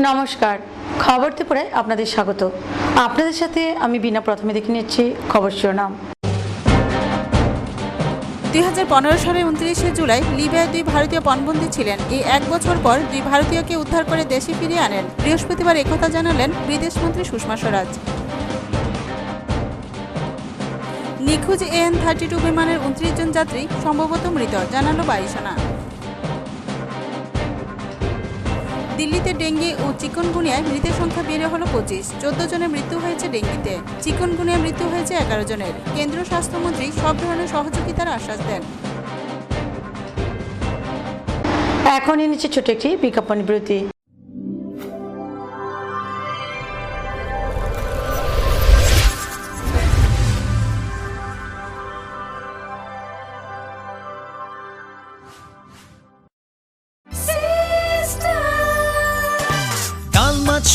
নমস্কার, খবর ত্রিপুরায় আপনাদের স্বাগত। আপনাদের সাথে আমি বিনা। প্রথমে দেখে নিচ্ছি খবর শিরোনাম। 2015 সালের 29শে জুলাই লিবিয়ায় 2 ভারতীয় পণবন্দী ছিলেন। এই 1 বছর পর 2 ভারতীয়কে উদ্ধার করে দেশে ফিরিয়ে আনেন। বৃহস্পতিবার একথা জানালেন বিদেশমন্ত্রী সুষমা স্বরাজ। নিখোঁজ AN-32 বিমানের 29 জন যাত্রী সম্ভবত মৃত, জানালো বায়ুসেনা। দিল্লিতে ডেঙ্গি ও চিকুনগুনিয়ায় মৃতের সংখ্যা বেড়ে হলো 25। 14 জনের মৃত্যু হয়েছে ডেঙ্গিতে। চিকুনগুনিয়ায় মৃত্যু হয়েছে 11 জনের। কেন্দ্রীয় স্বাস্থ্যমন্ত্রী সব ধরনের সহযোগিতার আশ্বাস দেন। এখনই নিচ্ছে ছোট একটি বিজ্ঞাপন বিরতি।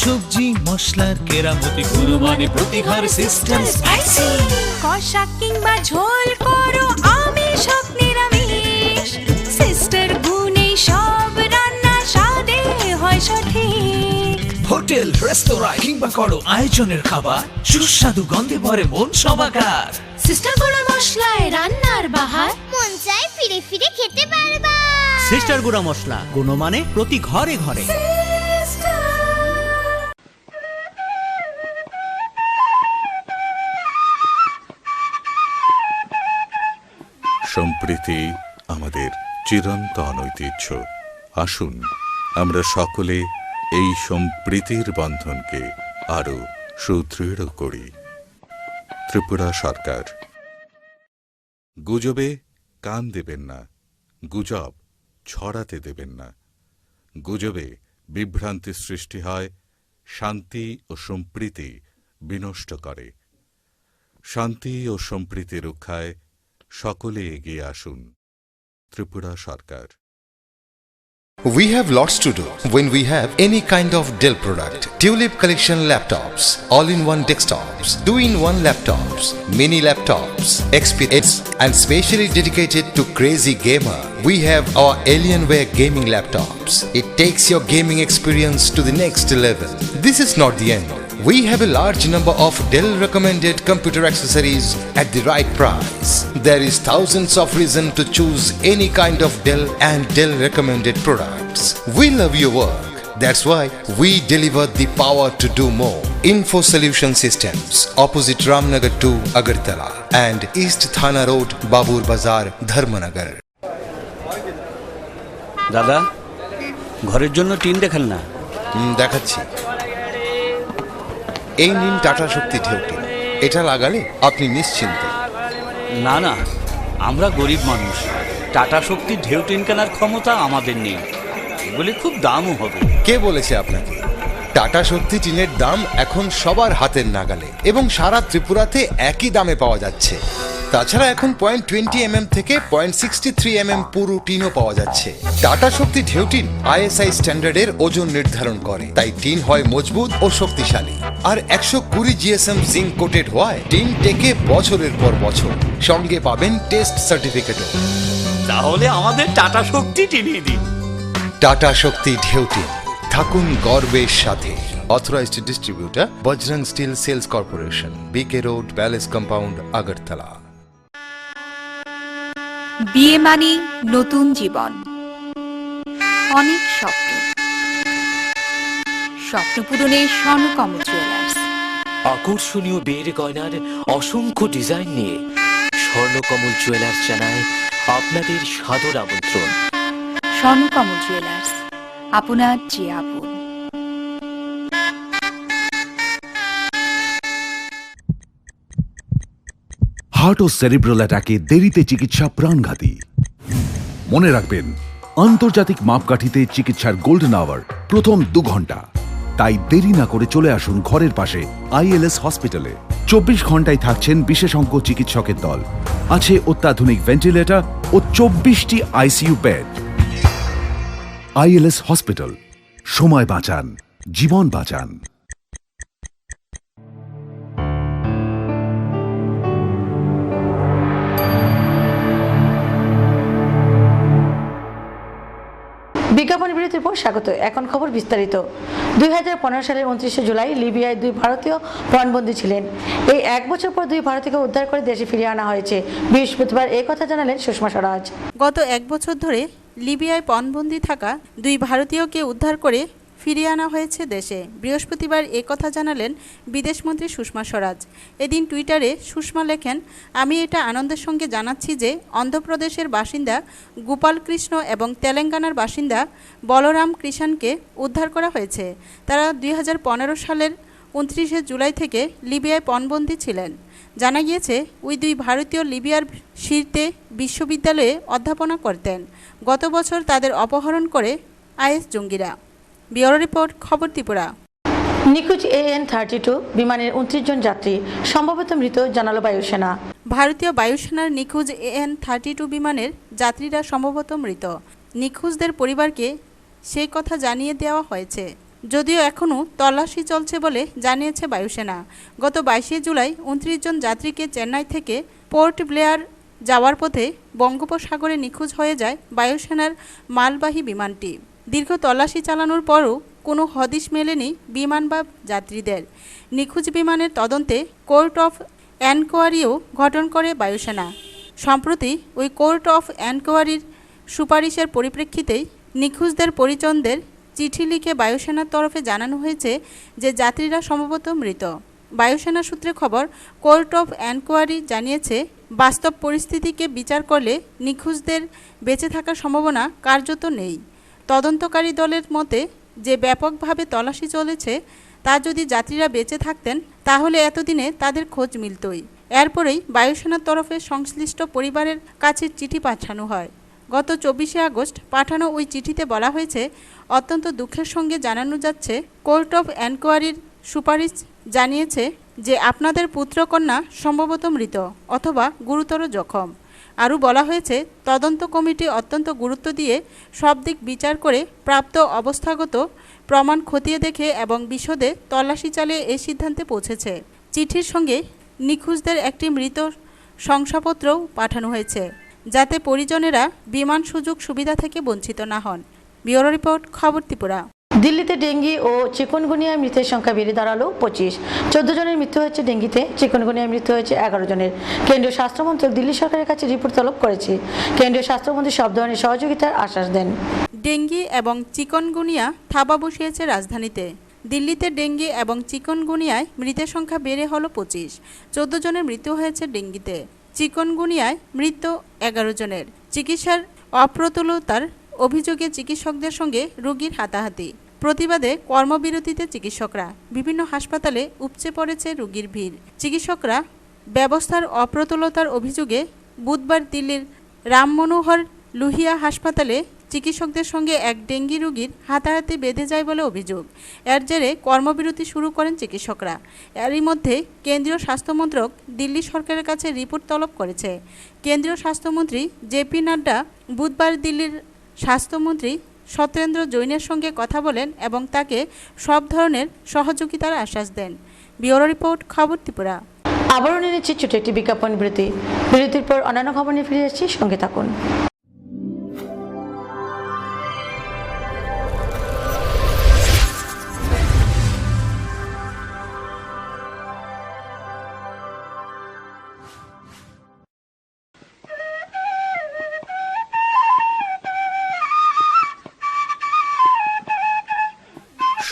সবজি মশলার কেরামতি গুণমানে প্রতিঘর সিস্টেম স্পাইসি। কষা কিংবা ঝোল করো আমিষ হোক নিরামিষ, সিস্টার গুণে সব রান্না স্বাদে হয় সঠিক। হোটেল রেস্তোরাঁ কিংবা করো আয়োজনের খাবার, সুস্বাদু গন্ধে ভরে মন সবাকার। সিস্টার গুঁড়া মশলায় রান্নার বাহার, মন চাই ফিরে ফিরে খেতে পারবা। সিস্টার গুঁড়া মশলা, গুণমানে প্রতি ঘরে ঘরে। সম্প্রীতি আমাদের চিরন্তন ঐতিহ্য। আসুন আমরা সকলে এই সম্প্রীতির বন্ধনকে আরো সুদৃঢ় করি। ত্রিপুরা সরকার। গুজবে কান দেবেন না, গুজব ছড়াতে দেবেন না। গুজবে বিভ্রান্তি সৃষ্টি হয়, শান্তি ও সম্প্রীতি বিনষ্ট করে। শান্তি ও সম্প্রীতি রক্ষায় সকলে এগিয়ে আসুন। ত্রিপুরা সরকার। We have lots to do when we have any kind of Dell product. Tulip collection laptops, all-in-one desktops, 2-in-1 laptops, mini laptops, XPS, and specially dedicated to crazy gamer. We have our Alienware gaming laptops. It takes your gaming experience to the next level. This is not the end. We have a large number of Dell recommended computer accessories at the right price. There is thousands of reasons to choose any kind of Dell and Dell recommended products. We love your work. That's why we deliver the power to do more. Info Solution Systems, opposite Ramnagar 2, Agartala, and East Thana Road, Babur Bazar, Dharmanagar. দাদা, ঘরের জন্য tin দেখাল না? দেখাচ্ছি। এই নিন tata শক্তি ঢেউটি। এটা লাগালে আপনি নিশ্চিন্ত। না না, আমরা গরিব মানুষ, টাটা শক্তি ঢেউ টিন কেনার ক্ষমতা আমাদের নেই। এগুলি খুব দামও হবে। কে বলেছে আপনাকে? টাটা শক্তি টিনের দাম এখন সবার হাতের নাগালে এবং সারা ত্রিপুরাতে একই দামে পাওয়া যাচ্ছে। তাছাড়া এখন 0.20 থেকে 0.63 পুরো টিনও পাওয়া যাচ্ছে। টাটা শক্তি ঢেউ টিন ISI স্ট্যান্ডার্ডের ওজন নির্ধারণ করে, তাই টিন হয় মজবুত ও শক্তিশালী। আর 120 GSM জিঙ্ক কোটেড হওয়ায় টিন টেকে বছরের পর বছর। সঙ্গে পাবেন টেস্ট সার্টিফিকেটও। তাহলে আমাদের টাটা শক্তি টিনিয়ে দিন। টাটা শক্তি ঢেউ টিন, থাকুন গর্বের সাথে। Authorised distributor Bajrang steel sales corporation, BK road, palace compound, Agartala. বিয়ে মানে নতুন জীবন, অনেক স্বপ্ন। স্বপ্ন পূরণে স্বর্ণকমল জুয়েলার্স। আকর্ষণীয় বিয়ের গয়নার অসংখ্য ডিজাইন নিয়ে স্বর্ণকমল জুয়েলার্স জানায় আপনাদের সাদর আমন্ত্রণ। স্বর্ণকমল জুয়েলার্স, আপনার যে আপন। হার্ট ও সেরিব্রাল অ্যাটাকে দেরিতে চিকিৎসা প্রাণঘাতী। মনে রাখবেন, আন্তর্জাতিক মাপকাঠিতে চিকিৎসার গোল্ডেন আওয়ার প্রথম 2 ঘন্টা। তাই দেরি না করে চলে আসুন ঘরের পাশে ILS হসপিটালে। 24 ঘন্টায় থাকছেন বিশেষজ্ঞ চিকিৎসকের দল। আছে অত্যাধুনিক ভেন্টিলেটর ও 24টি ICU বেড। ILS হসপিটাল, সময় বাঁচান, জীবন বাঁচান। বিজ্ঞাপন বিরতির পর স্বাগত। এখন খবর বিস্তারিত। 2015 সালের 29 জুলাই লিবিয়ায় 2 ভারতীয় পণবন্দী ছিলেন। এই 1 বছর পর 2 ভারতীয়কে উদ্ধার করে দেশে ফিরিয়ে আনা হয়েছে। বৃহস্পতিবার এই কথা জানালেন সুষমা স্বরাজ। গত 1 বছর ধরে লিবিয়ায় পণবন্দী থাকা 2 ভারতীয়কে উদ্ধার করে ফিরিয়ে আনা হয়েছে দেশে। বৃহস্পতিবার এই কথা জানালেন বিদেশমন্ত্রী সুষমা স্বরাজ। এদিন টুইটারে সুষমা লেখেন, আমি এটা আনন্দের সঙ্গে জানাচ্ছি যে অন্ধ্রপ্রদেশের বাসিন্দা গোপাল কৃষ্ণ এবং তেলেঙ্গানার বাসিন্দা বলরাম কৃষাণকে উদ্ধার করা হয়েছে। তারা 2015 সালের 29 জুলাই থেকে লিবিয়ায় পণবন্দী ছিলেন। জানা গিয়েছে ওই 2 ভারতীয় লিবিয়ার সিরতে বিশ্ববিদ্যালয়ে অধ্যাপনা করতেন। গত বছর তাদের অপহরণ করে আইএস জঙ্গিরা। ব্যুরো রিপোর্ট, খবর ত্রিপুরা। নিখোঁজ AN-32 বিমানের 29 জন যাত্রী সম্ভবত মৃত জানালো বায়ুসেনা। ভারতীয় বায়ুসেনার নিখোঁজ AN-32 বিমানের যাত্রীরা সম্ভবত মৃত। নিখোঁজদের পরিবারকে সেই কথা জানিয়ে দেওয়া হয়েছে, যদিও এখনও তল্লাশি চলছে বলে জানিয়েছে বায়ুসেনা। গত 22 জুলাই 29 জন যাত্রীকে চেন্নাই থেকে পোর্ট ব্লেয়ার যাওয়ার পথে বঙ্গোপসাগরে নিখোঁজ হয়ে যায় বায়ুসেনার মালবাহী বিমানটি। দীর্ঘ তল্লাশি চালানোর পরও কোনো হদিশ মেলেনি বিমান বা যাত্রীদের। নিখোঁজ বিমানের তদন্তে কোর্ট অফ এনকোয়ারিও গঠন করে বায়ুসেনা। সম্প্রতি ওই কোর্ট অফ এনকোয়ারির সুপারিশের পরিপ্রেক্ষিতেই নিখোঁজদের পরিজনদের চিঠি লিখে বায়ুসেনার তরফে জানানো হয়েছে যে যাত্রীরা সম্ভবত মৃত। বায়ুসেনা সূত্রে খবর, কোর্ট অফ এনকোয়ারি জানিয়েছে, বাস্তব পরিস্থিতিকে বিচার করলে নিখোঁজদের বেঁচে থাকার সম্ভাবনা কার্যত নেই। তদন্তকারী দলের মতে যে ব্যাপকভাবে তল্লাশি চলেছে তা যদি যাত্রীরা বেঁচে থাকতেন তাহলে এতদিনে তাদের খোঁজ মিলতই। এরপরেই বায়ুসেনার তরফে সংশ্লিষ্ট পরিবারের কাছে চিঠি পাঠানো হয়। গত 24 আগস্ট পাঠানো ওই চিঠিতে বলা হয়েছে, অত্যন্ত দুঃখের সঙ্গে জানানো যাচ্ছে, কোর্ট অফ এনকোয়ারির সুপারিশ জানিয়েছে যে আপনাদের পুত্রকন্যা সম্ভবত মৃত অথবা গুরুতর জখম। আরও বলা হয়েছে, তদন্ত কমিটি অত্যন্ত গুরুত্ব দিয়ে সব দিক বিচার করে প্রাপ্ত অবস্থাগত প্রমাণ খতিয়ে দেখে এবং বিশদে তল্লাশি চালিয়ে এই সিদ্ধান্তে পৌঁছেছে। চিঠির সঙ্গে নিখোঁজদের একটি মৃত শংসাপত্রও পাঠানো হয়েছে, যাতে পরিজনেরা বিমান সুযোগ সুবিধা থেকে বঞ্চিত না হন। ব্যুরো রিপোর্ট, খবর ত্রিপুরা। দিল্লিতে ডেঙ্গি ও চিকুনগুনিয়ায় মৃতের সংখ্যা বেড়ে দাঁড়ালো 25। 14 জনের মৃত্যু হয়েছে ডেঙ্গিতে, চিকুনগুনিয়ায় মৃত্যু হয়েছে 11 জনের। কেন্দ্রীয় স্বাস্থ্যমন্ত্রক দিল্লি সরকারের কাছে রিপোর্ট তলব করেছে। কেন্দ্রীয় স্বাস্থ্যমন্ত্রী সব ধরনের সহযোগিতার আশ্বাস দেন। ডেঙ্গি এবং চিকনগুনিয়া থাবা বসিয়েছে রাজধানীতে। দিল্লিতে ডেঙ্গি এবং চিকনগুনিয়ায় মৃতের সংখ্যা বেড়ে হলো 25। 14 জনের মৃত্যু হয়েছে ডেঙ্গিতে। চিকনগুনিয়ায় মৃত্যু 11 জনের। চিকিৎসার অপ্রতুলতার অভিযোগে চিকিৎসকদের সঙ্গে রোগীর হাতাহাতি। প্রতিবাদে কর্মবিরতিতে চিকিৎসকরা। বিভিন্ন হাসপাতালে উপচে পড়েছে রোগীর ভিড়। চিকিৎসকরা ব্যবস্থার অপ্রতুলতার অভিযোগে বুধবার দিল্লির রাম মনোহর লোহিয়া হাসপাতালে চিকিৎসকদের সঙ্গে এক ডেঙ্গি রোগীর হাতাহাতি বেঁধে যায় বলে অভিযোগ। এর জেরে কর্মবিরতি শুরু করেন চিকিৎসকরা। এরই মধ্যে কেন্দ্রীয় স্বাস্থ্যমন্ত্রক দিল্লি সরকারের কাছে রিপোর্ট তলব করেছে। কেন্দ্রীয় স্বাস্থ্যমন্ত্রী জেপি নাড্ডা বুধবার দিল্লির স্বাস্থ্যমন্ত্রী সত্যেন্দ্র জৈনের সঙ্গে কথা বলেন এবং তাকে সব ধরনের সহযোগিতার আশ্বাস দেন। ব্যুরো রিপোর্ট, খবর ত্রিপুরা। আবারও নিয়ে নিচ্ছি ছোট একটি বিজ্ঞাপন বিরতি। বিরতির পর অন্যান্য খবর নিয়ে ফিরে আসছি, সঙ্গে থাকুন।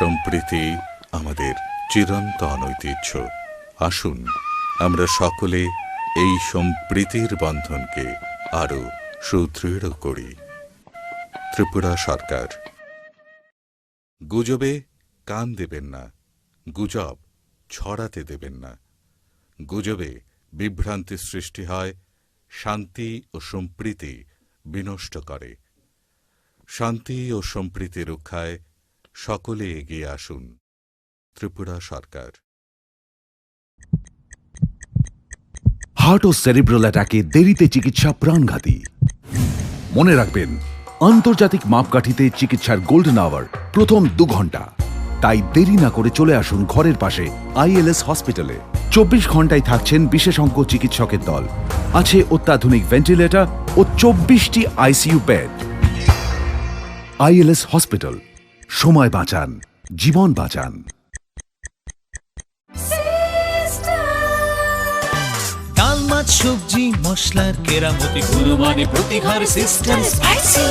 সম্প্রীতি আমাদের চিরন্তন ঐতিহ্য। আসুন আমরা সকলে এই সম্প্রীতির বন্ধনকে আরো সুদৃঢ় করি। ত্রিপুরা সরকার। গুজবে কান দেবেন না, গুজব ছড়াতে দেবেন না। গুজবে বিভ্রান্তি সৃষ্টি হয়, শান্তি ও সম্প্রীতি বিনষ্ট করে। শান্তি ও সম্প্রীতি রক্ষায় সকলে এগিয়ে আসুন। ত্রিপুরা সরকার। হার্ট ও সেরিব্রাল অ্যাটাকে দেরিতে চিকিৎসা প্রাণঘাতী। মনে রাখবেন, আন্তর্জাতিক মাপকাঠিতে চিকিৎসার গোল্ডেন আওয়ার প্রথম 2 ঘন্টা। তাই দেরি না করে চলে আসুন ঘরের পাশে ILS হসপিটালে। 24 ঘন্টায় থাকছেন বিশেষজ্ঞ চিকিৎসকের দল। আছে অত্যাধুনিক ভেন্টিলেটর ও 24টি ICU বেড। আইএলএস হসপিটাল, সময় বাঁচান, জীবন বাঁচান। ডাল মাছ সবজি মশলার কেরামতি গুণমানে প্রতিঘর সিস্টেম স্পাইসি।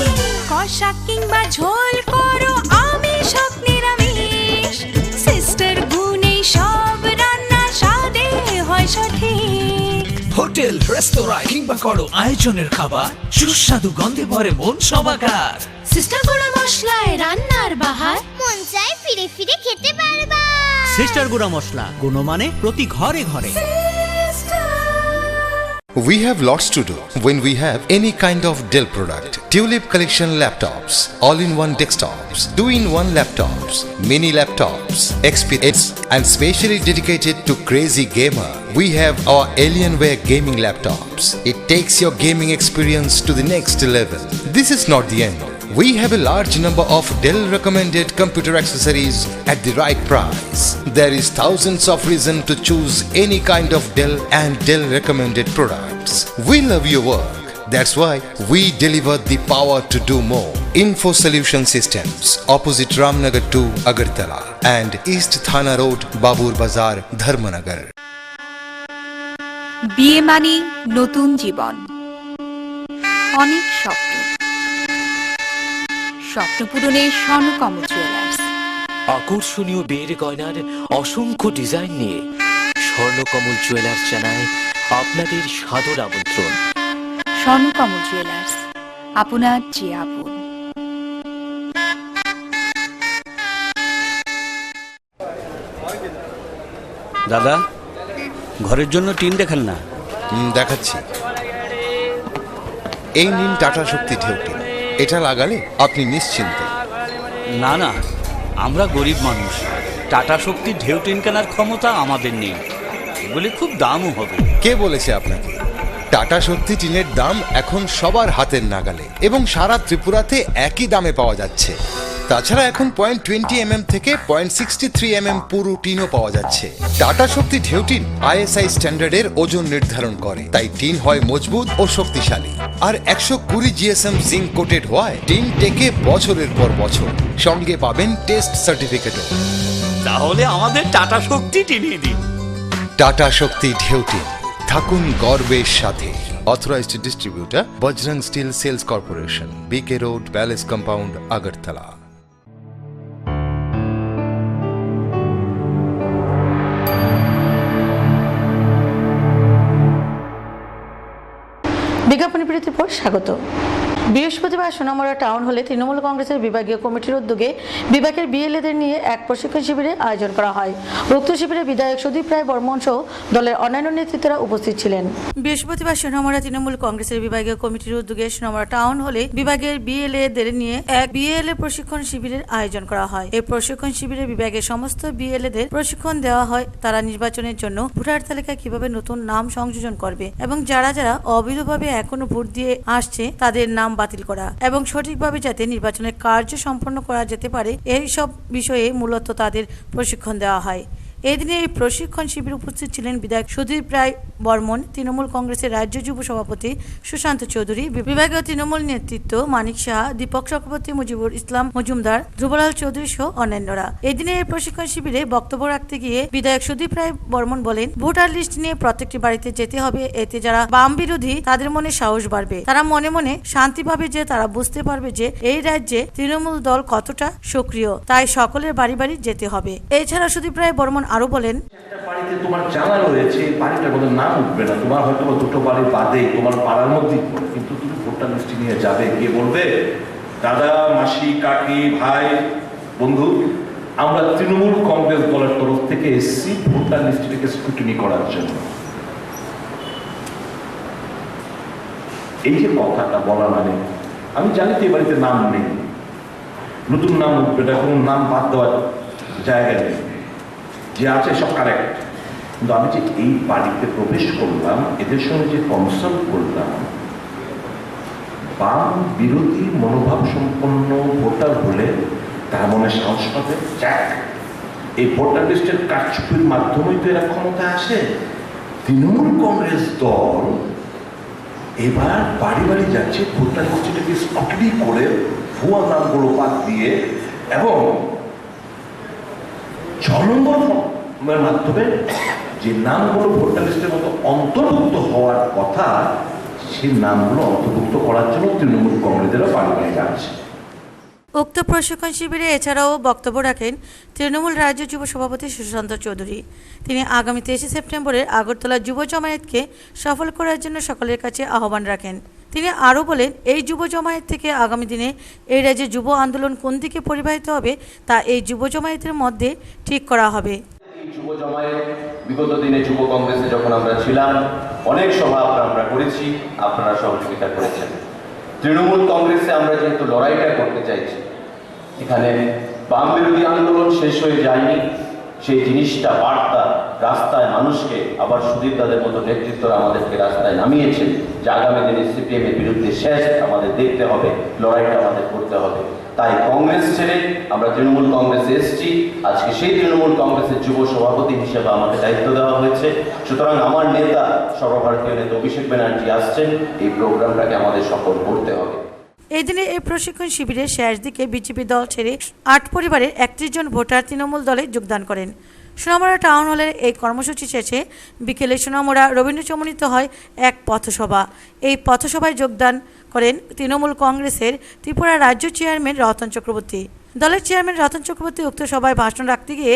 কষা কিংবা ঝোল করো আমিষ হোক নিরামিষ, সিস্টার গুণে সব রান্না স্বাদে হয় সঠিক। হোটেল রেস্তোরাঁ কিংবা করো আয়োজনের খাবার, সুস্বাদু গন্ধে ভরে মন সমাকার। সিস্টার গুঁড়া মশলায় রান্নার বাহার মন চায় ফিরে ফিরে খেতে পারবা। সিস্টার গুঁড়া মশলা, গুণমানে প্রতি ঘরে ঘরে। We have lots to do when we have any kind of Dell product. Tulip collection laptops, all-in-one desktops, 2-in-1 laptops, mini laptops, XPS, and specially dedicated to crazy gamer. We have our Alienware gaming laptops. It takes your gaming experience to the next level. This is not the end. We have a large number of Dell recommended computer accessories at the right price. There is thousands of reasons to choose any kind of Dell and Dell recommended products. We love your work. That's why we deliver the power to do more. Info Solution Systems, opposite Ramnagar 2, Agartala, and East Thana Road, Babur Bazar, Dharmanagar. বিয়ে মানে নতুন জীবন, অনেক স্বপ্ন, স্বপ্ন পূরণে Swarnakamal jewellers. আকর্ষণীয় বিয়ের গয়নার অসংখ্য ডিজাইন নিয়ে স্বর্ণকমল জুয়েলার্স জানায় আপনাদের সাদর আমন্ত্রণ। স্বর্ণকমল জুয়েলার্স, আপনার যে আপন। দাদা, ঘরের জন্য টিন দেখান না। দেখাচ্ছি। এই নিন টাটা শক্তি ঢেউটি। এটা লাগালে আপনি নিশ্চিন্ত। না না, আমরা গরিব মানুষ, টাটা শক্তির ঢেউ টিন কেনার ক্ষমতা আমাদের নেই। এগুলি খুব দামও হবে। কে বলেছে আপনাকে? টাটা শক্তি টিনের দাম এখন সবার হাতের নাগালে এবং সারা ত্রিপুরাতে একই দামে পাওয়া যাচ্ছে। তাছাড়া এখন 0.20 থেকে 0.63 পুরো টিনও পাওয়া যাচ্ছে। টাটা শক্তি ঢেউ টিন ISI স্ট্যান্ডার্ডের ওজন নির্ধারণ করে, তাই টিন হয় মজবুত ও শক্তিশালী। আর 120 GSM জিঙ্ক কোটেড হওয়ায় টিন টেকে বছরের পর বছর। সঙ্গে পাবেন টেস্ট সার্টিফিকেটও। তাহলে আমাদের টাটা শক্তি টিনিয়ে দিন। টাটা শক্তি ঢেউ টিন, থাকুন গর্বের সাথে। Authorized distributor Bajrang Steel Sales Corporation, BK Road, Palace Compound, Agartala. বিজ্ঞাপনী বিরতির পর স্বাগত। বৃহস্পতিবার সোনামুড়া টাউন হলে তৃণমূল কংগ্রেসের বিভাগীয় কমিটির উদ্যোগে বিভাগের বিএলএদের নিয়ে এক প্রশিক্ষণ শিবিরের আয়োজন করা হয়। উক্ত শিবিরে বিধায়ক সুদীপ রায় বর্মন সহ দলের অন্যান্য নেতৃত্বরা উপস্থিত ছিলেন। বৃহস্পতিবার সোনামুড়া তৃণমূল কংগ্রেসের বিভাগীয় কমিটির উদ্যোগে সোনামুড়া টাউন হলে বিভাগের বিএলএদের নিয়ে এক বিএলএ প্রশিক্ষণ শিবিরের আয়োজন করা হয়। এই প্রশিক্ষণ শিবিরে বিভাগের সমস্ত বিএলএদের প্রশিক্ষণ দেওয়া হয় তারা নির্বাচনের জন্য ভোটার তালিকায় কিভাবে নতুন নাম সংযোজন করবে এবং যারা যারা অবৈধভাবে এখনো ভোট দিয়ে আসছে তাদের নাম বাতিল করা এবং সঠিকভাবে যাতে নির্বাচনের কার্য সম্পন্ন করা যেতে পারে এই সব বিষয়ে মূলত তাদের প্রশিক্ষণ দেওয়া হয়। এদিনে এই প্রশিক্ষণ শিবিরে উপস্থিত ছিলেন বিধায়ক সুদীপ রায় বর্মন, তৃণমূল কংগ্রেসের রাজ্য যুব সভাপতি সুশান্ত চৌধুরী, বিভাগীয় তৃণমূল নেতৃত্ব মানিক সাহা, দীপক চক্রবর্তী, মুজিবুর ইসলাম মজুমদার, ধ্রুবলাল চৌধুরী সহ অন্যান্যরা। এদিনে এই প্রশিক্ষণ শিবিরে বক্তব্য রাখতে গিয়ে বিধায়ক সুদীপ রায় বর্মন বলেন, ভোটার লিস্ট নিয়ে প্রত্যেকটি বাড়িতে যেতে হবে। এতে যারা বাম বিরোধী তাদের মনে সাহস বাড়বে, তারা মনে মনে শান্তি পাবে যে তারা বুঝতে পারবে যে এই রাজ্যে তৃণমূল দল কতটা সক্রিয়, তাই সকলের বাড়ি বাড়ি যেতে হবে। এছাড়া সুদীপ রায় বর্মন আরো বলেন, বাড়িতে তোমার জানা রয়েছে, বাড়িটার মধ্যে নাম উঠবে না, তোমার হয়তো দুটো বাড়ি বাদে তোমার পাড়ার মধ্যেই পড়ে, কিন্তু তুমি ভোটার লিস্টে নিয়ে যাবে, কে বলবে? দাদা, মাসি, কাকি, ভাই, বন্ধু, আমরা তৃণমূল কংগ্রেস দলের তরফ থেকে এসেছি ভোটার লিস্টটাকে স্ক্রুটিনি করার জন্য। এই যে কথাটা বলা মানে, আমি জানি তো এই বাড়িতে নাম নেই, নতুন নাম উঠবে না, কোনো নাম বাদ দেওয়ার জায়গা নেই, যে আছে সব কারেক্ট। কিন্তু আমি যে এই বাড়িতে প্রবেশ করলাম, এদের সঙ্গে যে কনসাল্ট করলাম, বাম বিরোধী মনোভাব সম্পন্ন ভোটার হলে তার মনে সাহস পাবে। যাক, এই ভোটার লিস্টের কারচুপির মাধ্যমেই তো এরা ক্ষমতায় আসে। তৃণমূল কংগ্রেস দল এবার বাড়ি বাড়ি যাচ্ছে, ভোটার লিস্টটাকে স্ক্রুটিনি করে ভুয়া নামগুলো বাদ দিয়ে এবং 6 নম্বর ফর্মের মাধ্যমে যে নামগুলো ভোটার লিস্টের মতো অন্তর্ভুক্ত হওয়ার কথা সেই নামগুলো অন্তর্ভুক্ত করার জন্য তৃণমূল কংগ্রেসেরা পালিয়ে যাচ্ছে। উক্ত প্রশিক্ষণ শিবিরে এছাড়াও বক্তব্য রাখেন তৃণমূল রাজ্য যুব সভাপতি সুশান্ত চৌধুরী। তিনি আগামী 23 সেপ্টেম্বরের আগরতলা যুব জমায়েতকে সফল করার জন্য সকলের কাছে আহ্বান রাখেন। তিনি আরও বলেন, এই যুব জমায়েত থেকে আগামী দিনে এই রাজ্যে যুব আন্দোলন কোন দিকে পরিবাহিত হবে তা এই যুব জমায়েতের মধ্যে ঠিক করা হবে। যুব জমায়েত বিগত দিনে যুব কংগ্রেসে যখন আমরা ছিলাম অনেক সভা আমরা করেছি, আপনারা সহযোগিতা করেছেন। তৃণমূল কংগ্রেসে আমরা যেহেতু লড়াইটা করতে চাইছি, এখানে বাম বিরোধী আন্দোলন শেষ হয়ে যায়নি, সেই জিনিসটা বার্তা রাস্তায় মানুষকে আবার সুদীপ দাদের মতো নেতৃত্বরা আমাদেরকে রাস্তায় নামিয়েছেন যে আগামী দিনে সিপিএম এর বিরুদ্ধে শেষ আমাদের দেখতে হবে, লড়াইটা আমাদের করতে হবে। তাই কংগ্রেস ছেড়ে আমরা তৃণমূল কংগ্রেসে এসেছি। আজকে সেই তৃণমূল কংগ্রেসের যুব সভাপতি হিসেবে আমাকে দায়িত্ব দেওয়া হয়েছে। সুতরাং আমার নেতা সর্বভারতীয় নেতা অভিষেক ব্যানার্জি আসছেন, এই প্রোগ্রামটাকে আমাদের সফল করতে হবে। এই দিনে এই প্রশিক্ষণ শিবিরের শেষ দিকে বিজেপি দল ছেড়ে 8 পরিবারের 31 জন ভোটার তৃণমূল দলে যোগদান করেন। সোনামুড়া টাউন হলের এই কর্মসূচি শেষে বিকেলে সোনামুড়া রবীন্দ্র চমনিত হয় এক পথসভা। এই পথসভায় যোগদান করেন তৃণমূল কংগ্রেসের ত্রিপুরা রাজ্য চেয়ারম্যান রতন চক্রবর্তী। দলের চেয়ারম্যান রতন চক্রবর্তী উক্ত সভায় ভাষণ রাখতে গিয়ে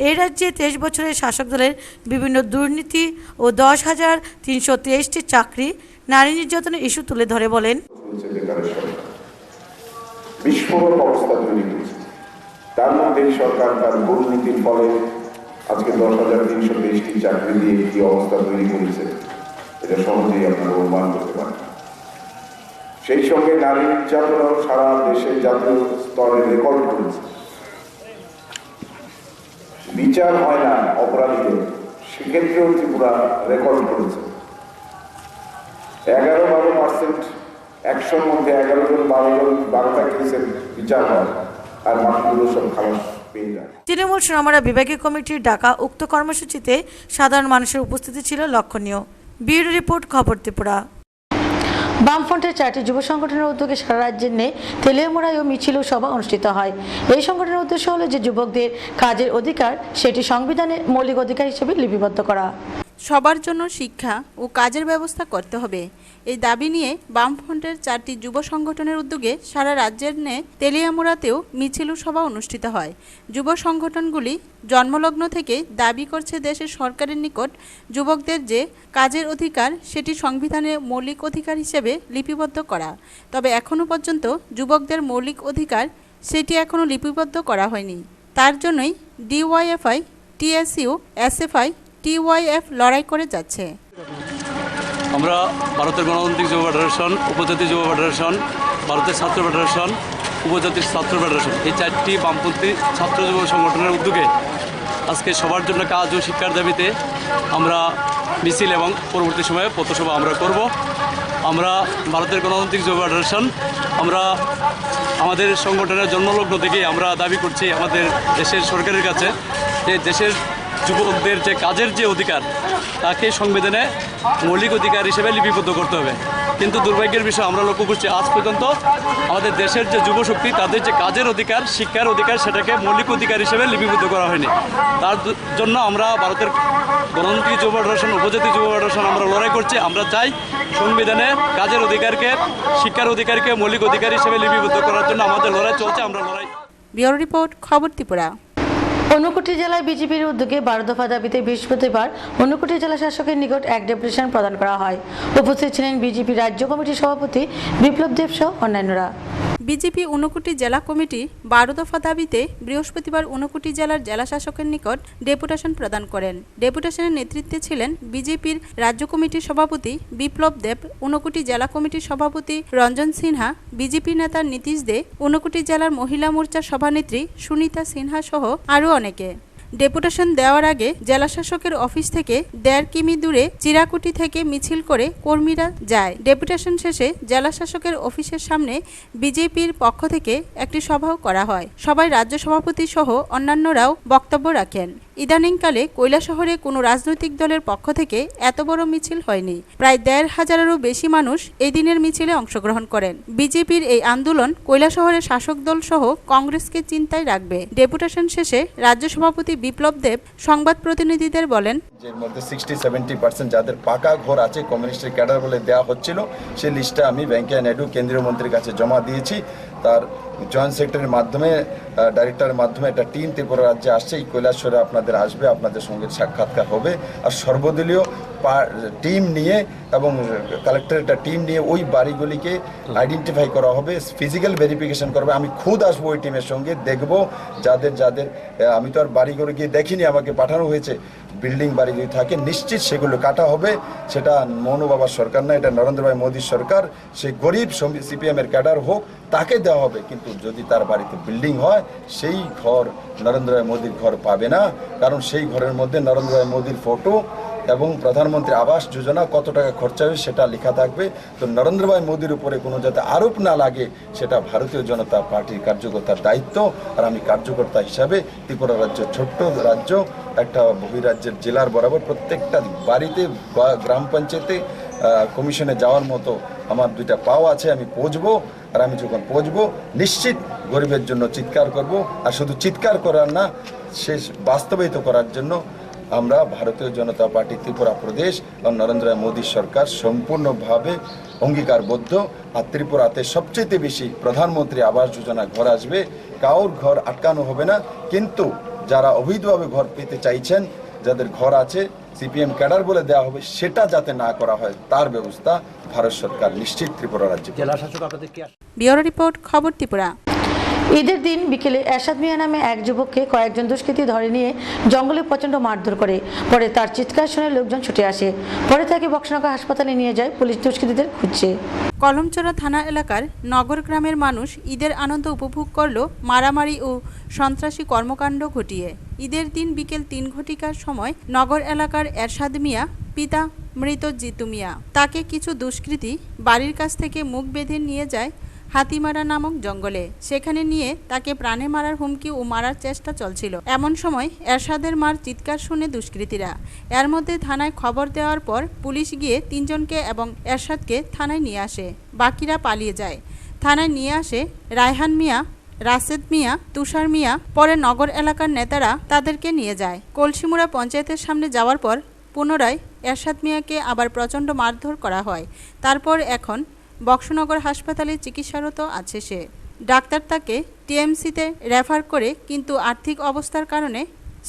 এই রাজ্যে 23 বছরের শাসক দলের বিভিন্ন দুর্নীতি ও 10,323টি চাকরি, নারী নির্যাতনের ইস্যু তুলে ধরে বলেন, বিস্ফোরক অবস্থা তৈরি করেছে। তার মধ্যে সরকার তার দুর্নীতির ফলে আজকে 10,323টি চাকরি দিয়ে কি অবস্থা তৈরি করেছে এটা সহজেই আপনারা অনুমান করতে পারেন। সেই সঙ্গে নারী নির্যাতন সারা দেশে জাতীয় স্তরে রেকর্ড করেছে। বিচার হয় না অপরাধীদের, সেক্ষেত্রেও ত্রিপুরা রেকর্ড করেছে। 11-12% 100-র মধ্যে 11 জন 12টা কেসের বিচার হয়, আর বাকিগুলো সব খালাস পেয়ে যায়। তৃণমূল সোনামুড়া বিভাগীয় কমিটির ডাকা উক্ত কর্মসূচিতে সাধারণ মানুষের উপস্থিতি ছিল লক্ষণীয়। ব্যুরো রিপোর্ট, খবর ত্রিপুরা। বামফ্রন্টের 4টি যুব সংগঠনের উদ্যোগে সারা রাজ্যের নেই তেলিয়ামুড়ায় ও মিছিল ও সভা অনুষ্ঠিত হয়। এই সংগঠনের উদ্দেশ্য হল যে যুবকদের কাজের অধিকার সেটি সংবিধানের মৌলিক অধিকার হিসেবে লিপিবদ্ধ করা। সবার জন্য শিক্ষা ও কাজের ব্যবস্থা করতে হবে, এই দাবি নিয়ে বামফ্রন্টের 4টি যুব সংগঠনের উদ্যোগে সারা রাজ্যের ন্যায় তেলিয়ামুড়াতেও মিছিল ও সভা অনুষ্ঠিত হয়। যুব সংগঠনগুলি জন্মলগ্ন থেকে দাবি করছে দেশের সরকারের নিকট যুবকদের যে কাজের অধিকার সেটি সংবিধানের মৌলিক অধিকার হিসেবে লিপিবদ্ধ করা। তবে এখনও পর্যন্ত যুবকদের মৌলিক অধিকার সেটি এখনও লিপিবদ্ধ করা হয়নি। তার জন্যই ডিওয়াইএফআই, টিএসইউ, এসএফআই, টিওয়াইএফ লড়াই করে যাচ্ছে। আমরা ভারতের গণতান্ত্রিক যুব ফেডারেশন, উপজাতীয় যুব ফেডারেশন, ভারতের ছাত্র ফেডারেশন, উপজাতির ছাত্র ফেডারেশন, এই 4টি বামপন্থী ছাত্র যুব সংগঠনের উদ্যোগে আজকে সবার জন্য কাজ ও শিক্ষার দাবিতে আমরা মিছিল এবং পরবর্তী সময়ে পথসভা আমরা করব। আমরা ভারতের গণতান্ত্রিক যুব ফেডারেশন আমরা আমাদের সংগঠনের জন্মলগ্ন থেকে আমরা দাবি করছি আমাদের দেশের সরকারের কাছে যে দেশের যুবকদের যে কাজের যে অধিকার তাকে সংবিধানে মৌলিক অধিকার হিসেবে লিপিবদ্ধ করতে হবে। কিন্তু দুর্ভাগ্যের বিষয় আমরা লক্ষ্য করছি আজ পর্যন্ত আমাদের দেশের যে যুবশক্তি তাদের যে কাজের অধিকার, শিক্ষার অধিকার সেটাকে মৌলিক অধিকার হিসেবে লিপিবদ্ধ করা হয়নি। তার জন্য আমরা ভারতের গণতান্ত্রিক যুব ফেডারেশন, উপজাতীয় যুব ফেডারেশন আমরা লড়াই করছি। আমরা চাই সংবিধানে কাজের অধিকারকে, শিক্ষার অধিকারকে মৌলিক অধিকার হিসেবে লিপিবদ্ধ করার জন্য আমাদের লড়াই চলছে। আমরা লড়াই। ব্যুরো রিপোর্ট, খবর ত্রিপুরা। ঊনকোটি জেলায় বিজেপির উদ্যোগে 12 দফা দাবিতে বৃহস্পতিবার ঊনকোটি জেলা শাসকের নিকট এক ডেপুটেশন প্রদান করা হয়। উপস্থিত ছিলেন বিজেপি রাজ্য কমিটির সভাপতি বিপ্লব দেব সহ অন্যান্যরা। বিজেপি ঊনকোটি জেলা কমিটি 12 দফা দাবিতে বৃহস্পতিবার ঊনকোটি জেলার জেলা শাসকের নিকট ডেপুটেশন প্রদান করেন। ডেপুটেশনের নেতৃত্বে ছিলেন বিজেপির রাজ্য কমিটির সভাপতি বিপ্লব দেব, ঊনকোটি জেলা কমিটির সভাপতি রঞ্জন সিনহা, বিজেপি নেতা নীতিশ দে, ঊনকোটি জেলার মহিলা মোর্চার সভানেত্রী সুনিতা সিনহা সহ আরও অনেকে। ডেপুটেশন দেওয়ার আগে জেলা শাসকের অফিস থেকে 1.5 কিমি দূরে চিরাকুটি থেকে মিছিল করে কর্মীরা যায়। ডেপুটেশন শেষে জেলা শাসকের অফিসের সামনে বিজেপির পক্ষ থেকে একটি সভাও করা হয়। সবাই রাজ্য সভাপতি সহ অন্যান্যরাও বক্তব্য রাখেন। ইদানিংকালে কৈলাসহরে কোনো রাজনৈতিক দলের পক্ষ থেকে এত বড় মিছিল হয়নি। প্রায় ১৫০০-এরও বেশি মানুষ এই দিনের মিছিলে অংশগ্রহণ করেন। বিজেপির এই আন্দোলন কৈলাসহরের শাসক দল সহ কংগ্রেসকে চিন্তায় রাখবে। ডেপুটেশন শেষে রাজ্য সভাপতি বিপ্লব দেব সংবাদ প্রতিনিধিদের বলেন, এর মধ্যে 60-70% যাদের পাকা ঘর আছে কমিউনিস্টের ক্যাডার বলে দেওয়া হচ্ছিল, সেই লিস্টটা আমি ভেঙ্কাইয়া নাইডু কেন্দ্রীয় মন্ত্রীর কাছে জমা দিয়েছি। তার জয়েন্ট সেক্রেটারির মাধ্যমে, ডাইরেক্টরের মাধ্যমে একটা টিম ত্রিপুরা রাজ্যে আসছে, এই কৈলাসহরে আপনাদের আসবে, আপনাদের সঙ্গে সাক্ষাৎকার হবে। আর সর্বদলীয় টিম নিয়ে এবং কালেক্টরের একটা টিম নিয়ে ওই বাড়িগুলিকে আইডেন্টিফাই করা হবে, ফিজিক্যাল ভেরিফিকেশন করবে। আমি খুদ আসবো ওই টিমের সঙ্গে, দেখব যাদের আমি তো আর বাড়িঘরে গিয়ে দেখিনি, আমাকে পাঠানো হয়েছে। বিল্ডিং বাড়ি যদি থাকে নিশ্চিত সেগুলো কাটা হবে। সেটা মনু বাবার সরকার না, এটা নরেন্দ্র ভাই মোদীর সরকার। সে গরিব সিপিএম এর ক্যাডার হোক, তাকে দেওয়া হবে। কিন্তু যদি তার বাড়িতে বিল্ডিং হয়, সেই ঘর নরেন্দ্র ভাই মোদীর ঘর পাবে না, কারণ সেই ঘরের মধ্যে নরেন্দ্র ভাই মোদীর ফটো এবং প্রধানমন্ত্রী আবাস যোজনা কত টাকা খরচা হবে সেটা লেখা থাকবে। তো নরেন্দ্র ভাই মোদীর উপরে কোনো যাতে আরোপ না লাগে, সেটা ভারতীয় জনতা পার্টির কার্যকর্তার দায়িত্ব। আর আমি কার্যকর্তা হিসাবে ত্রিপুরা রাজ্য ছোট্ট রাজ্য, একটা বহিরাজ্যের জেলার বরাবর প্রত্যেকটা বাড়িতে গ্রাম পঞ্চায়েতে কমিশনে যাওয়ার মতো আমার 2টা পাও আছে। আমি পৌঁছবো, আর আমি যখন পৌঁছবো নিশ্চিত গরিবের জন্য চিৎকার করব। আর শুধু চিৎকার করার না, শেষ বাস্তবায়িত করার জন্য আমরা ভারতীয় জনতা পার্টি ত্রিপুরা প্রদেশ এবং নরেন্দ্র মোদী সরকার সম্পূর্ণভাবে অঙ্গীকারবদ্ধ। আর ত্রিপুরাতে সবচেয়ে বেশি প্রধানমন্ত্রী আবাস যোজনা ঘর আসবে, কারোর ঘর আটকানো হবে না। কিন্তু যারা অবৈধভাবে ঘর পেতে চাইছেন, যাদের ঘর আছে সিপিএম ক্যাডার বলে দেওয়া হবে, সেটা যাতে না করা হয় তার ব্যবস্থা ভারত সরকার নিশ্চিত ত্রিপুরা রাজ্যে। জেলা শাসক আপনাদের কি ব্যুরো রিপোর্ট, খবর ত্রিপুরা। ঈদের দিন বিকেলে এরশাদ মিয়া নামে এক যুবককে কয়েকজন দুষ্কৃতী ধরে নিয়ে জঙ্গলে প্রচণ্ড মারধর করে। পরে তার চিৎকার শুনে লোকজন ছুটে আসে। পরে তাকে বক্সনগর হাসপাতালে নিয়ে যায় পুলিশ দুষ্কৃতীদের খুঁজছে। কলমচড়া থানা এলাকার নগর গ্রামের মানুষ ঈদের আনন্দ উপভোগ করল মারামারি ও সন্ত্রাসী কর্মকাণ্ড ঘটিয়ে। ঈদের দিন বিকেল 3 ঘটিকার সময় নগর এলাকার এরশাদ মিয়া পিতা মৃত জিতু মিয়া, তাকে কিছু দুষ্কৃতী বাড়ির কাছ থেকে মুখ বেঁধে নিয়ে যায় হাতিমারা নামক জঙ্গলে। সেখানে নিয়ে তাকে প্রাণে মারার হুমকি ও মারার চেষ্টা চলছিল। এমন সময় এরশাদের মার চিৎকার শুনে দুষ্কৃতীরা, এর মধ্যে থানায় খবর দেওয়ার পর পুলিশ গিয়ে 3 জনকে এবং এরশাদকে থানায় নিয়ে আসে। বাকিরা পালিয়ে যায়। থানায় নিয়ে আসে রায়হান মিয়া, রাশেদ মিয়া, তুষার মিয়া। পরে নগর এলাকার নেতারা তাদেরকে নিয়ে যায়। কলসিমুড়া পঞ্চায়েতের সামনে যাওয়ার পর পুনরায় এরশাদ মিয়াকে আবার প্রচণ্ড মারধর করা হয়। তারপর এখন বক্সনগর হাসপাতালে চিকিৎসারত আছে সে। ডাক্তার তাকে টিএমসিতে রেফার করে, কিন্তু আর্থিক অবস্থার কারণে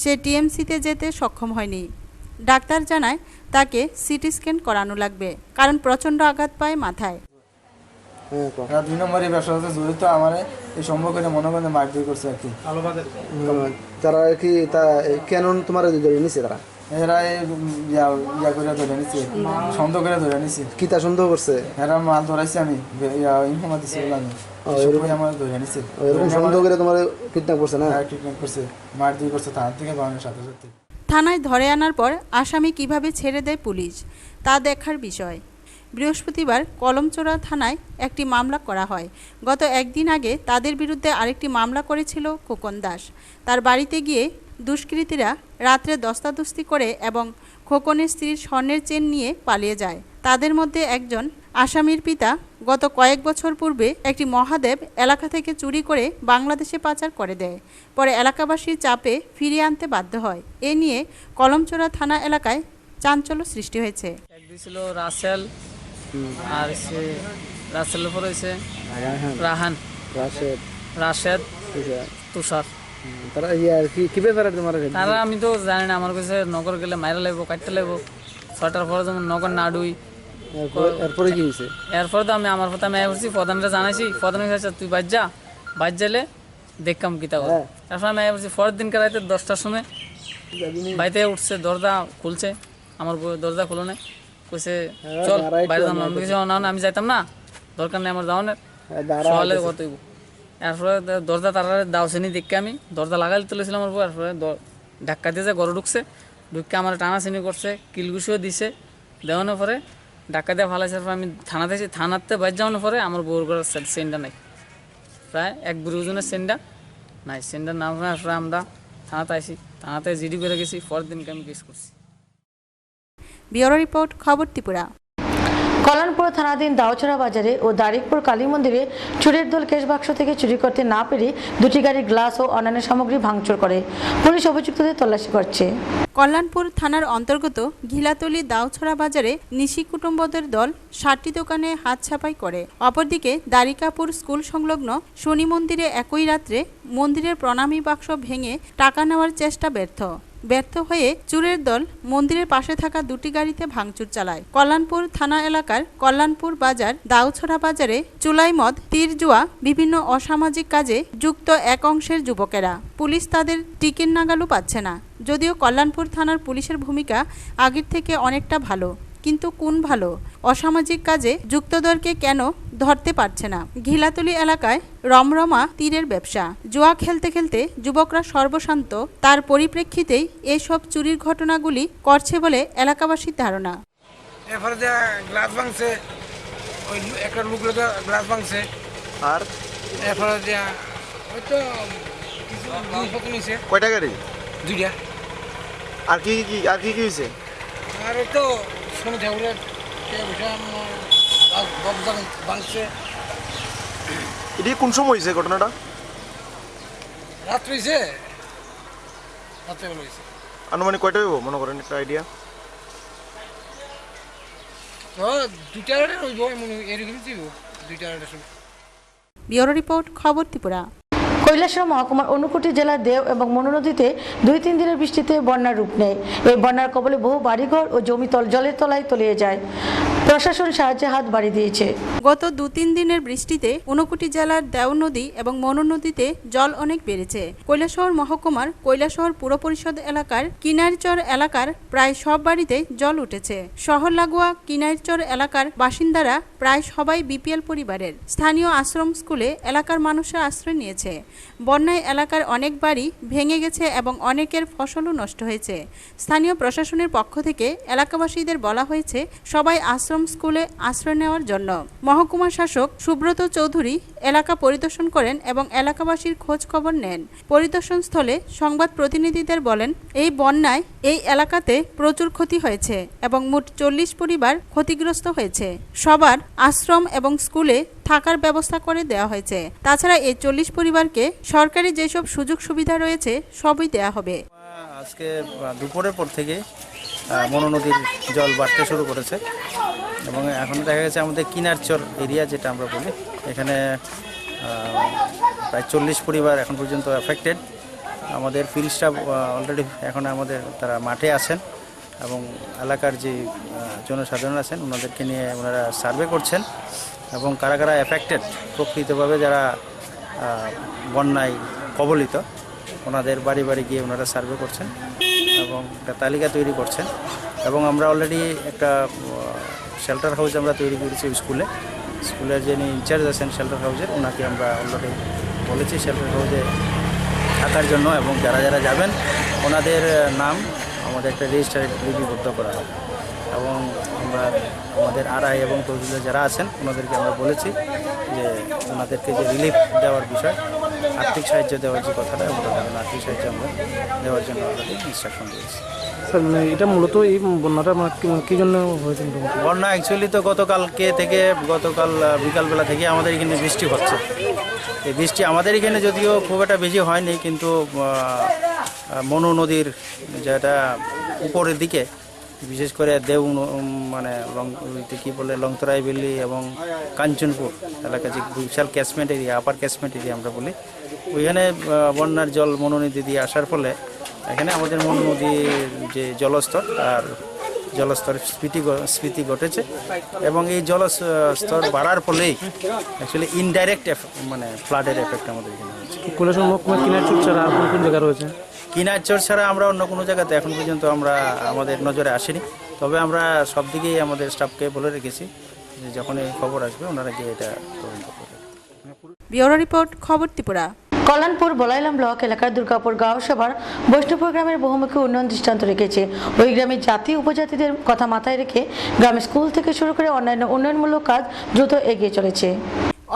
সে টিএমসিতে যেতে সক্ষম হয়নি। ডাক্তার জানায় তাকে সিটি স্ক্যান করানো লাগবে, কারণ প্রচণ্ড আঘাত পায় মাথায়। 2 নম্বরের ব্যবসার সাথে জড়িত, আমার এই সম্ভব করে মনে মনে মারধর করছে আর কি। তারা কি কেন তোমার ধরে নিছে? তারা এরা ইয়া করে ধরে নিচ্ছে, সন্দেহ করে ধরে নিচ্ছে। কি তা সন্দেহ করছে? এরা মাল ধরাইছে, আমি ইনফরমার দিচ্ছি আমি, আমার ধরে নিচ্ছে। এরকম সন্দেহ করে তোমার কিডন্যাপ করছে না? কিডন্যাপ করছে, মারধর করছে, থানা থেকে বানানোর সাথে সাথে। থানায় ধরে আনার পর আসামি কিভাবে ছেড়ে দেয় পুলিশ, তা দেখার বিষয়। বৃহস্পতিবার কলমচড়া থানায় একটি মামলা করা হয়। গত 1 দিন আগে তাদের বিরুদ্ধে আরেকটি মামলা করেছিল খোকন দাস। তার বাড়িতে গিয়ে দুষ্কৃতীরা রাত্রে দস্তাদস্তি করে এবং খোকনের স্ত্রীর স্বর্ণের চেন নিয়ে পালিয়ে যায়। তাদের মধ্যে একজন আসামির পিতা গত কয়েক বছর পূর্বে একটি মহাদেব এলাকা থেকে চুরি করে বাংলাদেশে পাচার করে দেয়। পরে এলাকাবাসীর চাপে ফিরিয়ে আনতে বাধ্য হয়। এ নিয়ে কলমচড়া থানা এলাকায় চাঞ্চল্য সৃষ্টি হয়েছে। ছিল রাসেল, আর সে রাসেলের পর হয়েছে রাহান, রাশেদ, তুষার। তারা কি ব্যাপারে তোমার? তারা আমি তো জানি না, আমার কাছে নগর গেলে মাইরা লাগবো, কাটতে লাগবো। 6টার পরে যেমন নগর না ডুই। এরপরে কি হয়েছে? এরপরে তো আমি আমার কথা আমি করছি, প্রধানরা জানাইছি। প্রধান হয়েছে তুই বাজ যাইলে দেখলাম কিতা করে। তারপর আমি করছি পরের দিনকে রাতে 10টার সময় বাড়িতে উঠছে, দরজা খুলছে, আমার দরজা খুলো না, কইছে চল বাইরে যাম। আমি কিছু না, আমি যাইতাম না, দরকার নেই আমার যাওয়ানের, সকালে কত হইব। এরপরে দরজা তারা দাওছেনি দেখে আমি দরজা লাগাই তুলেছিলাম আমার বউ। এরপরে ধাক্কা দিয়ে ঘরে ঢুকছে, ঢুকে আমার টানাছিনি করছে, কিলগুছিও দিছে। দেওয়ানোর পরে ধাক্কা দিয়ে ফালাইছে। এরপর আমি থানাতে এসে থানাতে বাইর যাওয়ানোর পরে আমার বউর ঘরের সেন্ডা নাই, প্রায় 1 বুড়ি ওজনের সেন্ডা নাই। সেন্ডার নাম এরপরে আমরা থানাতে আসি, থানাতে জিডি করে গেছি, পরের দিনকে আমি কেস করছি। ব্যুরো রিপোর্ট, খবর ত্রিপুরা। কল্যাণপুর থানাধীন দাউছড়া বাজারে ও দারিকপুর কালী মন্দিরে চুরির দল কেশ বাক্স থেকে চুরি করতে না পেরে দুটি গাড়ির গ্লাস ও অন্যান্য সামগ্রী ভাঙচুর করে। পুলিশ অভিযুক্তদের তল্লাশি করছে। কল্যাণপুর থানার অন্তর্গত ঘিলাতলি দাউছড়া বাজারে নিশি কুটুম্বদের দল 60টি দোকানে হাত ছাপাই করে। অপরদিকে দারিকাপুর স্কুল সংলগ্ন শনি মন্দিরে একই রাত্রে মন্দিরের প্রণামী বাক্স ভেঙে টাকা নেওয়ার চেষ্টা ব্যর্থ হয়ে চোরের দল মন্দিরের পাশে থাকা দুটি গাড়িতে ভাঙচুর চালায়। কল্যাণপুর থানা এলাকার কল্যাণপুর বাজার দাউছড়া বাজারে চুলাই মদ, তীর জুয়া, বিভিন্ন অসামাজিক কাজে যুক্ত এক অংশের যুবকেরা। পুলিশ তাদের টিকির নাগালও পাচ্ছে না। যদিও কল্যাণপুর থানার পুলিশের ভূমিকা আগের থেকে অনেকটা ভালো, কিন্তু কোন ভালো? অসামাজিক কাজে যুক্তদেরকে কেন ধরতে পারছে না? ঘিলাতলি এলাকায় রমরমা তীরের ব্যবসা। জুয়া খেলতে খেলতে যুবকরা সর্বশান্ত, তার পরিপ্রেক্ষিতেই এসব চুরির ঘটনাগুলি করছে বলে এলাকাবাসীর ধারণা। এরপরে যে গ্লাস ভাঙছে, ওই একটা লোক গ্লাস ভাঙছে, আর এরপরে যে ওই তো কিছু জিনিসপত্র নিছে। কয়টা গাড়ি? দুইটা। আর কি কি হয়েছে? আর ওই তো শনি ঠাকুরের ভাঙছে। এটি কোন সময় হয়েছে ঘটনাটা? রাত্রে হয়েছে, রাত্রেবেলা হয়েছে। আনুমানিক কয়টা হইব মনে করেন, একটা আইডিয়া? দুইটা হইব, এরকম দুইটা। ব্যুরো রিপোর্ট, খবর ত্রিপুরা। কৈলাসহর মহকুমার অনুকুটি জেলার দেও এবং মনু নদীতে 2-3 দিনের বৃষ্টিতে বন্যার রূপ নেয়। এই বন্যার কবলে বহু বাড়িঘর ও জমি জলের তলায় তলিয়ে যায়। প্রশাসন সাহায্যে হাত বাড়িয়ে দিয়েছে। গত 2-3 দিনের বৃষ্টিতে ঊনকোটি জেলার দেও নদী এবং মনু নদীতে জল অনেক বেড়েছে। কৈলাসহর মহকুমার কৈলাসহর পুর পরিষদ এলাকার কিনারচর এলাকার প্রায় সব বাড়িতে জল উঠেছে। শহর লাগোয়া কিনারচর এলাকার বাসিন্দারা প্রায় সবাই বিপিএল পরিবারের। স্থানীয় আশ্রম স্কুলে এলাকার মানুষরা আশ্রয় নিয়েছে। বন্যায় এলাকার অনেক বাড়ি ভেঙে গেছে এবং অনেকের ফসলও নষ্ট হয়েছে। স্থানীয় প্রশাসনের পক্ষ থেকে এলাকাবাসীদের বলা হয়েছে সবাই আশ্রম স্কুলে আশ্রয় নেওয়ার জন্য। মহকুমা শাসক সুব্রত চৌধুরী এলাকা পরিদর্শন করেন এবং এলাকাবাসীর খোঁজ খবর নেন। পরিদর্শন স্থলে সংবাদ প্রতিনিধিদের বলেন, এই বন্যায় এই এলাকাতে প্রচুর ক্ষতি হয়েছে এবং মোট 40 পরিবার ক্ষতিগ্রস্ত হয়েছে। সবার আশ্রম এবং স্কুলে থাকার ব্যবস্থা করে দেওয়া হয়েছে। তাছাড়া এই 40 পরিবারকে সরকারি যেসব সুযোগ সুবিধা রয়েছে সবই দেওয়া হবে। আজকে দুপুরের পর থেকে মনু নদীর জল বাড়তে শুরু করেছে এবং এখন দেখা গেছে আমাদের কিনারচর এরিয়া যেটা আমরা বলি, এখানে প্রায় 40 পরিবার এখন পর্যন্ত অ্যাফেক্টেড। আমাদের ফিল্ড স্টাফ অলরেডি এখন আমাদের তারা মাঠে আছেন এবং এলাকার যে জনসাধারণ আছেন ওনাদেরকে নিয়ে ওনারা সার্ভে করছেন এবং কারা কারা এফেক্টেড প্রকৃতভাবে যারা বন্যায় কবলিত ওনাদের বাড়ি বাড়ি গিয়ে ওনারা সার্ভে করছেন এবং একটা তালিকা তৈরি করছেন। এবং আমরা অলরেডি একটা শেল্টার হাউস আমরা তৈরি করেছি স্কুলের যিনি ইনচার্জ আছেন শেল্টার হাউসের, ওনাকে আমরা অলরেডি বলেছি শেল্টার হাউসে থাকার জন্য এবং যারা যারা যাবেন ওনাদের নাম আমাদের একটা রেজিস্টারে লিপিবদ্ধ করা হবে। এবং আমরা আমাদের আরআই এবং তহবিলে যারা আছেন ওনাদেরকে আমরা বলেছি যে ওনাদেরকে যে রিলিফ দেওয়ার বিষয়, আর্থিক সাহায্য দেওয়ার যে কথাটা, আর্থিক সাহায্য আমরা দেওয়ার জন্য অলরেডি ইনস্ট্রাকশন দিয়েছি। স্যার এটা মূলত এই বন্যাটা কী জন্য হয়েছে? বন্যা অ্যাকচুয়ালি তো গতকাল বিকালবেলা থেকে আমাদের এখানে বৃষ্টি হচ্ছে। এই বৃষ্টি আমাদের এখানে যদিও খুব একটা বেশি হয়নি, কিন্তু মনু নদীর যেটা উপরের দিকে বিশেষ করে দেও মানে কী বলে লংতরাই বেলি এবং কাঞ্চনপুর এলাকা যে বিশাল ক্যাচমেন্ট এরিয়া, আপার ক্যাচমেন্ট এরিয়া আমরা বলি, ওইখানে বন্যার জল মনু নদী দিয়ে আসার ফলে এখানে আমাদের মনু নদীর যে জলস্তর আর জলস্তরের স্ফীতি ঘটেছে এবং এই জলস্তর বাড়ার ফলেই অ্যাকচুয়ালি ইনডাইরেক্ট মানে ফ্লাডের এফেক্ট আমাদের এখানে হয়েছে। কিনারচর ছাড়া আর কোন জায়গা রয়েছে? কিনারচর ছাড়া আমরা অন্য কোনো জায়গাতে এখন পর্যন্ত আমাদের নজরে আসেনি, তবে আমরা সব দিকেই আমাদের স্টাফকে বলে রেখেছি যে যখন এই খবর আসবে ওনারা গিয়ে এটা তদন্ত করবে। ব্যুরো রিপোর্ট, খবর ত্রিপুরা। কল্যাণপুর বলাইলাম ব্লক এলাকার দুর্গাপুর গাঁও সভার বৈষ্ণবপুর গ্রামের বহুমুখী উন্নয়ন দৃষ্টান্ত রেখেছে। ওই গ্রামের জাতি উপজাতিদের কথা মাথায় রেখে গ্রামের স্কুল থেকে শুরু করে অন্যান্য উন্নয়নমূলক কাজ দ্রুত এগিয়ে চলেছে।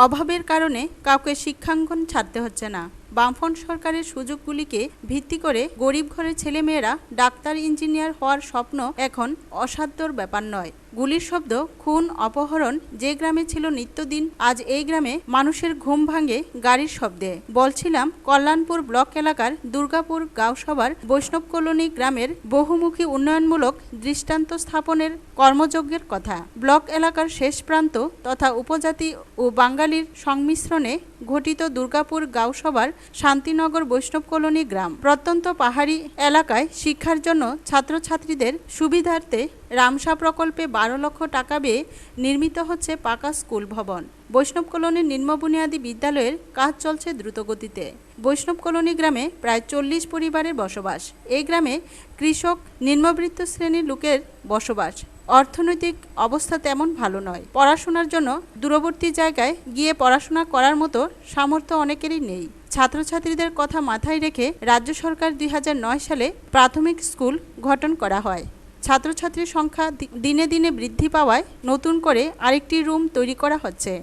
অভাবের কারণে কাউকে শিক্ষাঙ্গন ছাড়তে হচ্ছে না। বামফ্রন্ট সরকারের সুযোগগুলিকে ভিত্তি করে গরিব ঘরের ছেলেমেয়েরা ডাক্তার ইঞ্জিনিয়ার হওয়ার স্বপ্ন এখন অসাধ্যর ব্যাপার নয়। গুলির শব্দ, খুন, অপহরণ যে গ্রামে ছিল নিত্যদিন, আজ এই গ্রামে মানুষের ঘুম ভাঙে গাড়ির শব্দে। বলছিলাম কল্যাণপুর ব্লক এলাকার দুর্গাপুর গাঁওসভার বৈষ্ণব কলোনি গ্রামের বহুমুখী উন্নয়নমূলক দৃষ্টান্ত স্থাপনের কর্মযজ্ঞের কথা। ব্লক এলাকার শেষ প্রান্ত তথা উপজাতি ও বাঙালির সংমিশ্রণে ঘটিত দুর্গাপুর গাঁওসভার শান্তিনগর বৈষ্ণব কলোনি গ্রাম। প্রত্যন্ত পাহাড়ি এলাকায় শিক্ষার জন্য ছাত্রছাত্রীদের সুবিধার্থে রামসা প্রকল্পে 12 লক্ষ টাকা ব্যয়ে নির্মিত হচ্ছে পাকা স্কুল ভবন। বৈষ্ণব কলোনির নিম্নবুনিয়াদী বিদ্যালয়ের কাজ চলছে দ্রুতগতিতে। বৈষ্ণব কলোনি গ্রামে প্রায় 40 পরিবারের বসবাস। এই গ্রামে কৃষক, নিম্নবিত্ত শ্রেণীর লোকের বসবাস। অর্থনৈতিক অবস্থা তেমন ভালো নয়। পড়াশোনার জন্য দূরবর্তী জায়গায় গিয়ে পড়াশোনা করার মতো সামর্থ্য অনেকেরই নেই। ছাত্রছাত্রীদের কথা মাথায় রেখে রাজ্য সরকার 2009 সালে প্রাথমিক স্কুল গঠন করা হয়। ছাত্রছাত্রীর সংখ্যা দিনে দিনে বৃদ্ধি পাওয়ায় নতুন করে আরেকটি রুম তৈরি করা হচ্ছে।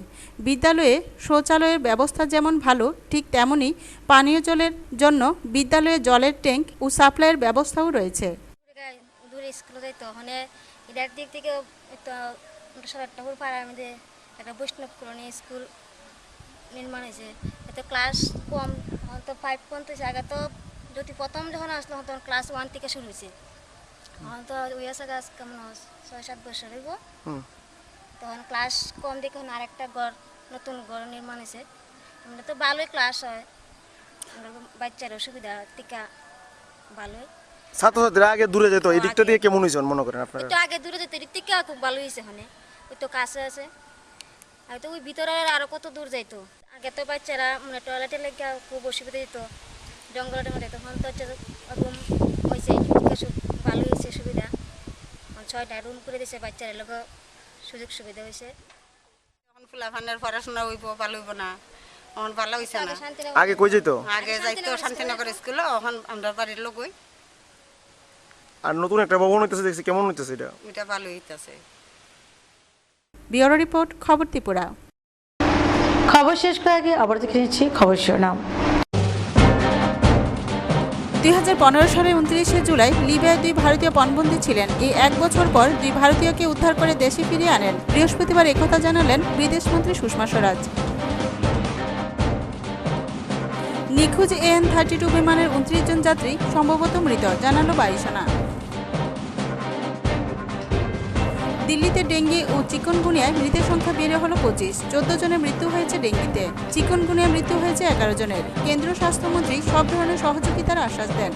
বিদ্যালয়ে শৌচালয়ের ব্যবস্থা যেমন ভালো, ঠিক তেমনি পানীয় জলের জন্য বিদ্যালয়ে জলের ট্যাঙ্ক ও সাপ্লাইয়ের ব্যবস্থাও রয়েছে। দূরে স্কুলে যাইতো, ওখানে এটার দিক থেকে একটা পাড়ার মধ্যে একটা বৈষ্ণব কলোনি স্কুল নির্মাণ হয়েছে। এত ক্লাস কম, তো 5 পর্যন্ত জায়গা। তো যদি প্রথম যখন আসলো তখন ক্লাস 1 থেকে শুরু হয়েছে। এখন তো ওই আছে গাছ কেমন 6-7 বছর হইব। তখন ক্লাস কম দেখে আরেকটা ঘর, নতুন ঘর নির্মাণ হয়েছে। আমরা তো ভালোই ক্লাস হয়, বাচ্চারও সুবিধা টিকা ভালোই। ছাত্রছাত্রীরা আগে দূরে যেত, এই দিকটা দিয়ে কেমন হয়েছে মনে করেন আপনারা? তো আগে দূরে যেত, এদিক থেকে খুব ভালো হয়েছে। ওখানে ওই তো কাছে আছে, আর তো ওই ভিতরে আরো কত দূর যাইতো। আগে তো বাচ্চারা মানে টয়লেটে লেগে খুব অসুবিধা যেত, জঙ্গলের মধ্যে। তখন তো হচ্ছে রুম হয়েছে, ভালো হয়েছে সুবিধা। 6টা রুম করে দিয়েছে, বাচ্চারা লোক সুযোগ সুবিধা হয়েছে। এখন ফুলাফানের পড়াশোনা হইব, ভালো হইব না, এখন ভালো হয়েছে না। আগে কই যেত? আগে যাইতো শান্তিনগর স্কুলে, এখন আমরা বাড়ির লোক হই। আর নতুন একটা ভবন হইতেছে দেখছি, কেমন হইতেছে এটা? এটা ভালো হইতেছে। ব্যুরো রিপোর্ট, খবর ত্রিপুরা। খবর শেষ করার আগে আবার দেখে নিচ্ছি খবর শিরোনাম। 2015 সালের 29শে জুলাই লিবিয়ায় 2 ভারতীয় পণবন্দী ছিলেন। এই 1 বছর পর 2 ভারতীয়কে উদ্ধার করে দেশে ফিরিয়ে আনেন। বৃহস্পতিবার একথা জানালেন বিদেশমন্ত্রী সুষমা স্বরাজ। নিখোঁজ AN-32 বিমানের 29 জন যাত্রী সম্ভবত মৃত, জানালো বায়ুসেনা। দিল্লিতে ডেঙ্গি ও চিকনগুনিয়ায় মৃতের সংখ্যা বেড়ে হলো 25। 14 জনের মৃত্যু হয়েছে ডেঙ্গিতে। চিকনগুনিয়া মৃত্যু হয়েছে 11 জনের। কেন্দ্রীয় স্বাস্থ্যমন্ত্রী সব ধরনের সহযোগিতার আশ্বাস দেন।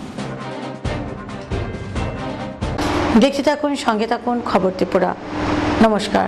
দেখতে থাকুন, সঙ্গে থাকুন খবর ত্রিপুরা। নমস্কার।